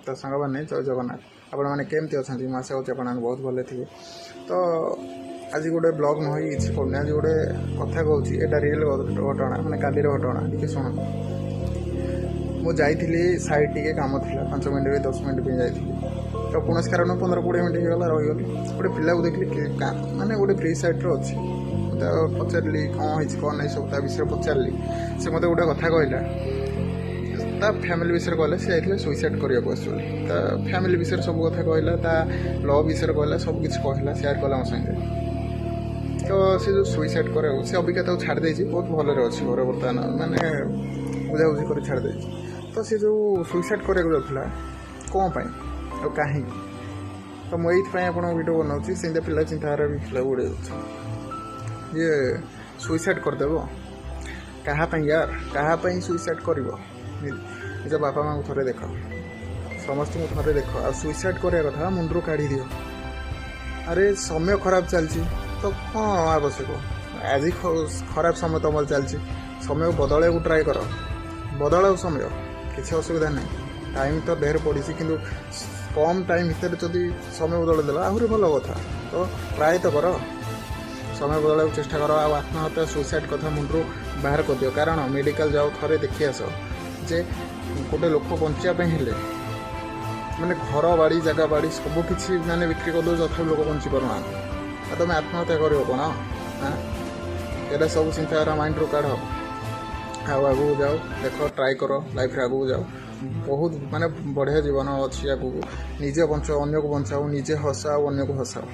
तो सांग मैंने जय जगन्नाथ आपण मैंने केमती अच्छा मैं आशा करुँच आप बहुत भले थे। तो आज गोटे ब्लॉग नई किसी करूँ आज गोटे कथा कहूँ यहाँ रियल घटना मैंने काली घटना टी शुण मुझे साइड टे कम था 5 मिनट भी 10 मिनट भी जाइए तो कौन कारण 15-20 मिनट होगा रहीगली गोटे पिला को देखली माने गोटे फ्री साइड अच्छी पचारि कौन नहीं सब विषय पचारि से मत गोटे कथा कहला फैमिली विषय कहला सी जाइए सुइसाइड करने फैमिली विषय सब कथा कहला लव विषय कहला सब किसी कहला सेयार कला मो संगे तो सी जो सुइसाइड करे से अभिज्ञता छाड़ दे बहुत भले अच्छी घर बर्तमान माने बुझाबुझी कर छाड़ दे तो सी जो सुइसाइड करने जाता कौन पाई और कहीं तो मुझे आप वीडियो बनाऊँगी से पिला चिंताधारा भी पिला उड़े ये सुइसाइड करदेव कहाँपाई यार कहाँपाई सुइसाइड कर निज बापा माँ को थे देख समस्त को थे देख आ सुइसाइड कराया कथा मुंडू काढ़ी दियो अरे समय खराब चलती तो कौन आवश्यक आज खराब समय तुम चलती समय को बदल ट्राए कर बदल समय किसी असुविधा नहीं टाइम तो ढेर पड़ी कि कम टाइम भितर जदि समय बदल देला आहरी भल कथा तो ट्राए तो कर समय बदल चेष्टा कर आत्महत्या सुइसाइड कथा मुंडू बाहर कर दियो कारण मेडिकल जाओ थे देखी आस जे गोटे लोक बचापी हेले मैंने घर बाड़ी जगह बाड़ी सबकि मैंने बिक्री कर दो तथा लोक बंची पारना तुम आत्महत्या कर कौन हाँ ये सब चिंताधारा माइंड रू काढ़ आगू जाओ देख ट्राए कर लाइफ आगू जाओ बहुत माने बढ़िया जीवन अच्छी आगू निजे बचाओ अन्न को बचाओ निजे हसाओ अन्न को हसाओ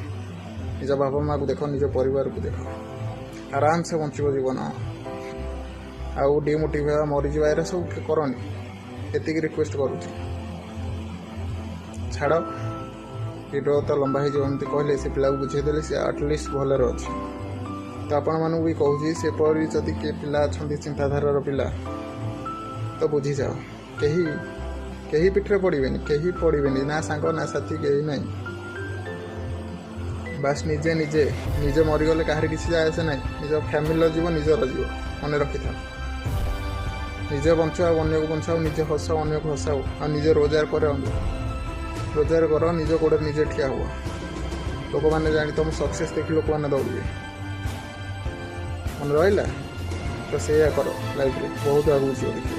निज बापा माँ को देख निज परिवार को देख आराम से बचो जीवन आउ डिमोटिवेट मरीजा ये सब करनी एति रिक्वेस्ट करुँ छाड़ वीडियो तो लंबा हो कहले से पिला को बुझेदेले सी आटलिस्ट भलर अच्छे तो आपण मानू भी कहूँ से पर जदि किए पिला अच्छा चिंताधारार पिला तो बुझी जाओ कहीं पिठरे पड़े कहीं पड़े ना सांग ना साथी कहीं नहीं बास निजे निजे निजे मरीगले कहार किसी जाए से ना निज फैमिली जीव निजर जीव मन रखी था निजे बचाओ अन्न को बचाओ निजे हसाओ अन्न को हसाओ और निजे रोजगार कर निज गोड़े निजे ठिया हुआ लोक मैंने जानी तुम सक्सेस देखी लोक मैंने दौड़े मन रहा तो से कर लाइफ बहुत आगे देखिए।